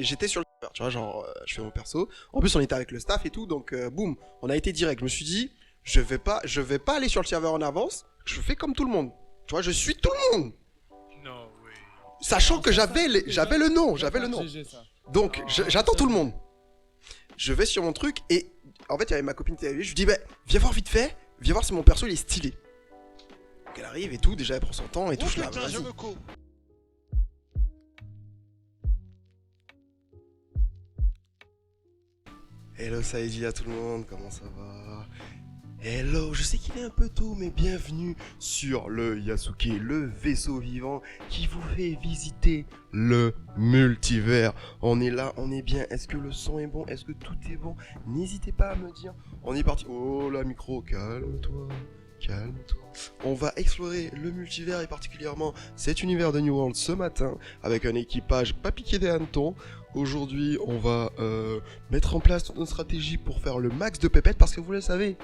J'étais sur le serveur, tu vois, genre, je fais mon perso. En plus, on était avec le staff et tout, donc boum, on a été direct. Je me suis dit, je vais pas aller sur le serveur en avance. Je fais comme tout le monde. Tu vois, je suis tout le monde. Non, oui. Sachant Non, que ça, j'avais le nom, déjà j'avais le pas nom. GG, ça. Donc, Oh, j'attends ça, tout le oui. monde. Je vais sur mon truc et en fait, il y avait ma copine qui était arrivée. Je lui dis, bah, viens voir vite fait, viens voir si mon perso il est stylé. Donc, elle arrive et tout, déjà elle prend son temps et tout. Oh Je la putain, je vas-y. me co. Hello Saïdi à tout le monde, comment ça va? Hello, je sais qu'il est un peu tôt, mais bienvenue sur le Yasuke, le vaisseau vivant qui vous fait visiter le multivers. On est là, on est bien, est-ce que le son est bon? Est-ce que tout est bon? N'hésitez pas à me dire. On est parti. Oh la micro, calme-toi, calme-toi. On va explorer le multivers et particulièrement cet univers de New World ce matin avec un équipage pas piqué des hannetons. Aujourd'hui, on va mettre en place toute une stratégie pour faire le max de pépettes parce que vous le savez.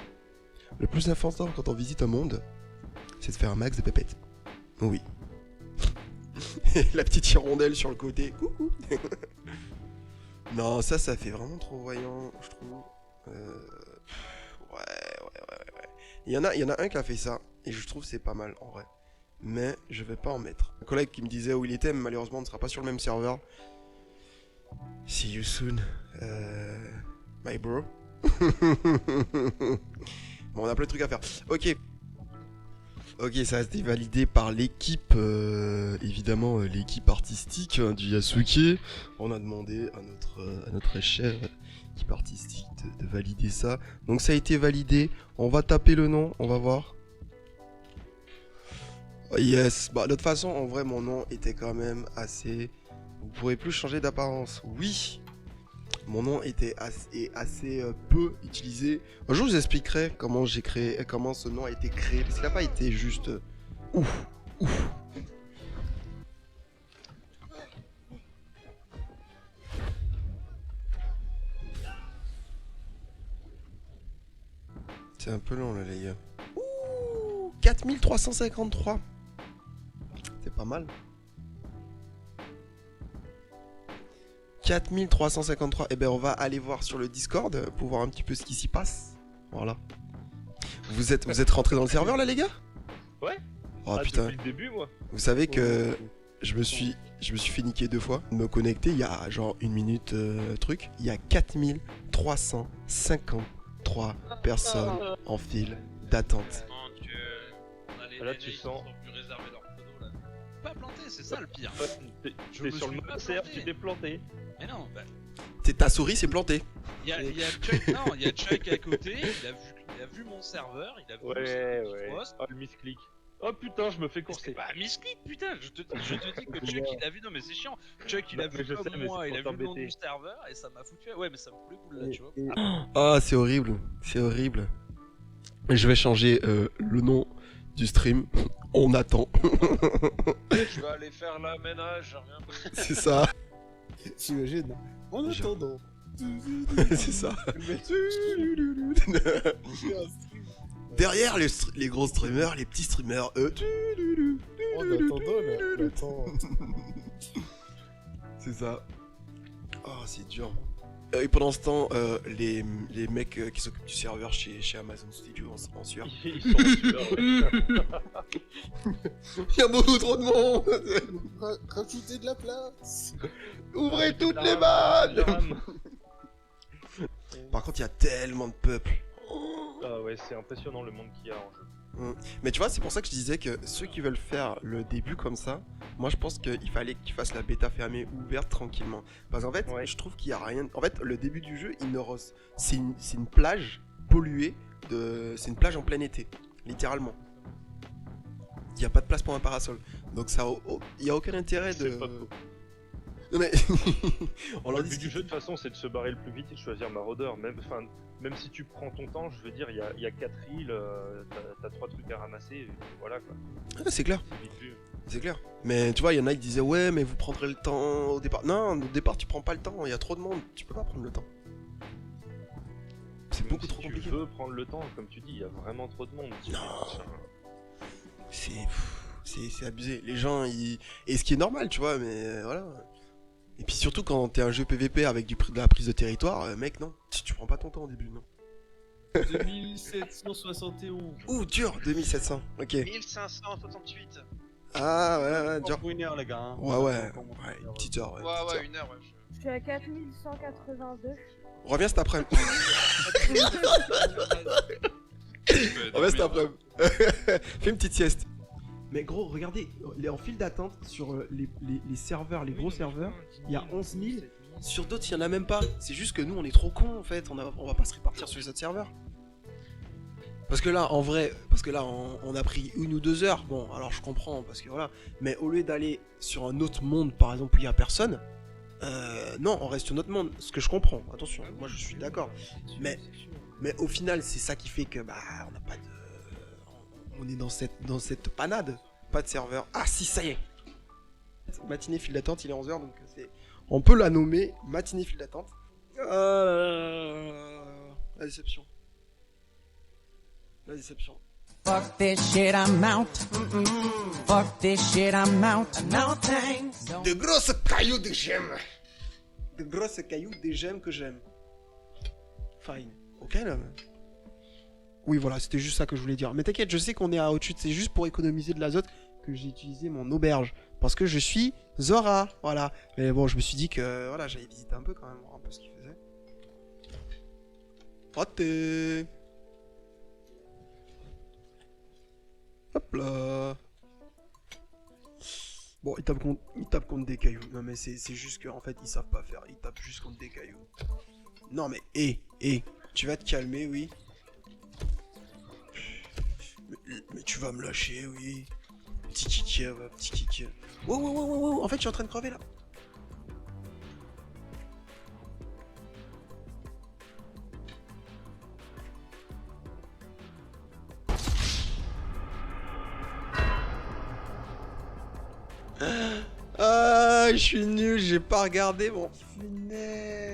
Le plus important quand on visite un monde, c'est de faire un max de pépettes. Oui. La petite hirondelle sur le côté. Coucou. Non, ça fait vraiment trop voyant, je trouve. Ouais. Il y en a un qui a fait ça, et je trouve c'est pas mal en vrai. Mais je vais pas en mettre. Un collègue qui me disait où il était, mais malheureusement on ne sera pas sur le même serveur. See you soon, my bro. Bon, on a plein de trucs à faire. Ok. Ok, ça a été validé par l'équipe, évidemment l'équipe artistique du Yasuke. On a demandé à notre chère équipe artistique de valider ça. Donc ça a été validé. On va taper le nom, on va voir. Oh, yes. Bah de toute façon, en vrai, mon nom était quand même assez... Vous pourrez plus changer d'apparence. Oui. Mon nom était assez peu utilisé. Un jour, je vous expliquerai comment j'ai créé, comment ce nom a été créé, parce qu'il n'a pas été juste ouf. C'est un peu long là, les gars. Ouh, 4353. C'est pas mal. 4353. Eh ben, on va aller voir sur le Discord pour voir un petit peu ce qui s'y passe. Voilà. Vous êtes rentrés dans le serveur là, les gars? Ouais. Oh Ah, putain. depuis le début, moi. Vous savez que je me suis fait niquer 2 fois. Me connecter il y a genre une minute truc. Il y a 4353 personnes en file d'attente. Mon dieu. On a les Là, les tu qui sens. ont pu réserver leur pseudo là. Pas planté, c'est ça le pire. T'es Je me sur le suis pas mode serve, planté. tu t'es planté. Mais non, bah, Ta souris s'est plantée. il y a Chuck, non, il y a Chuck à côté, il a vu mon serveur, il a vu Ouais, mon ouais. poste. Oh, le misclick. Oh putain, je me fais C'est courser. pas un misclick, putain, je te dis que Chuck il a vu, non mais c'est chiant, Chuck il Non, a mais vu je comme sais, mais moi, c'est il a pour vu le nom du t'embêter. serveur et ça m'a foutu, ouais mais ça me fout les boules là, tu vois. Ah, c'est horrible. C'est horrible. Je vais changer le nom du stream. On attend. Je vais aller faire la ménage, j'ai rien pris. C'est ça. T'imagines? En Je- attendant. C'est ça. Mais Derrière les gros streamers, les petits streamers, eux. En attendant, là. Attends. C'est ça. Oh, c'est dur. Et pendant ce temps, les mecs qui s'occupent du serveur chez Amazon Studio en sueur. Ils sont en sueur, ouais. Il y a beaucoup trop de monde. Rajoutez de la place. Ouvrez toutes les Jam, vannes. jam. Par contre, il y a tellement de peuple. Ah ouais, c'est impressionnant le monde qu'il y a en jeu. Mais tu vois, c'est pour ça que je disais que ceux qui veulent faire le début comme ça, moi je pense qu'il fallait qu'ils fassent la bêta fermée ou ouverte tranquillement. Parce qu'en fait, Ouais. je trouve qu'il y a rien. En fait, le début du jeu, c'est une plage polluée. C'est une plage en plein été, littéralement. Il n'y a pas de place pour un parasol. Donc ça, il n'y a aucun intérêt de. C'est pas faux. Non, mais on Le leur but dit. du jeu de toute façon c'est de se barrer le plus vite et de choisir Marauder. Même si tu prends ton temps, je veux dire, il y a 4 îles, t'as 3 trucs à ramasser, et voilà quoi. Ah, c'est clair. C'est vite vu. C'est clair. Mais tu vois, il y en a qui disaient ouais, mais vous prendrez le temps au départ. Non, au départ, tu prends pas le temps. Il y a trop de monde. Tu peux pas prendre le temps. C'est Même beaucoup si trop compliqué. Tu veux prendre le temps, comme tu dis, il y a vraiment trop de monde. Non. C'est abusé. Les gens, ils... Et ce qui est normal, tu vois, mais voilà. Et puis surtout quand t'es un jeu PVP avec de la prise de territoire, mec, non, tu prends pas ton temps au début, non. 2771. Ouh, dur, 2700, ok. 1568. Ah ouais, dur. Pour une heure, les gars. Hein. Ouais, une petite heure. Ouais, une petite heure. une heure, ouais. Je suis à 4182. Reviens cet après-midi. Reviens cet après-midi. Fais une petite sieste. Mais gros, regardez, il est en file d'attente sur les serveurs, les gros serveurs. Il y a 11 000. Sur d'autres, il y en a même pas. C'est juste que nous, on est trop cons en fait. On va pas se répartir sur les autres serveurs. Parce que là, en vrai, on a pris 1 ou 2 heures. Bon, alors je comprends, parce que voilà. Mais au lieu d'aller sur un autre monde, par exemple, où il y a personne, non, on reste sur notre monde. Ce que je comprends. Attention, moi je suis d'accord. Mais au final, c'est ça qui fait que bah, on n'a pas de. On est dans cette panade. Pas de serveur. Ah si, ça y est. Matinée file d'attente, il est 11h, donc on peut la nommer matinée file d'attente. La déception. La déception. Fuck this shit, I'm out. Fuck this shit, I'm out. No thanks. De grosses cailloux de gemmes. De grosses cailloux des gemmes que j'aime. Fine. Ok là. Oui voilà, c'était juste ça que je voulais dire. Mais t'inquiète, je sais qu'on est à au-dessus. C'est juste pour économiser de l'azote que j'ai utilisé mon auberge. Parce que je suis Zora. Voilà. Mais bon, je me suis dit que voilà, j'allais visiter un peu quand même, voir un peu ce qu'il faisait. Raté. Hop là. Bon, il tape contre des cailloux. Non mais c'est juste qu'en fait ils savent pas faire. Ils tapent juste contre des cailloux. Non mais tu vas te calmer, oui. Mais tu vas me lâcher, oui. Petit kiki, petit kiki. Wow. En fait, je suis en train de crever là. Ah, je suis nul, j'ai pas regardé mon funnel.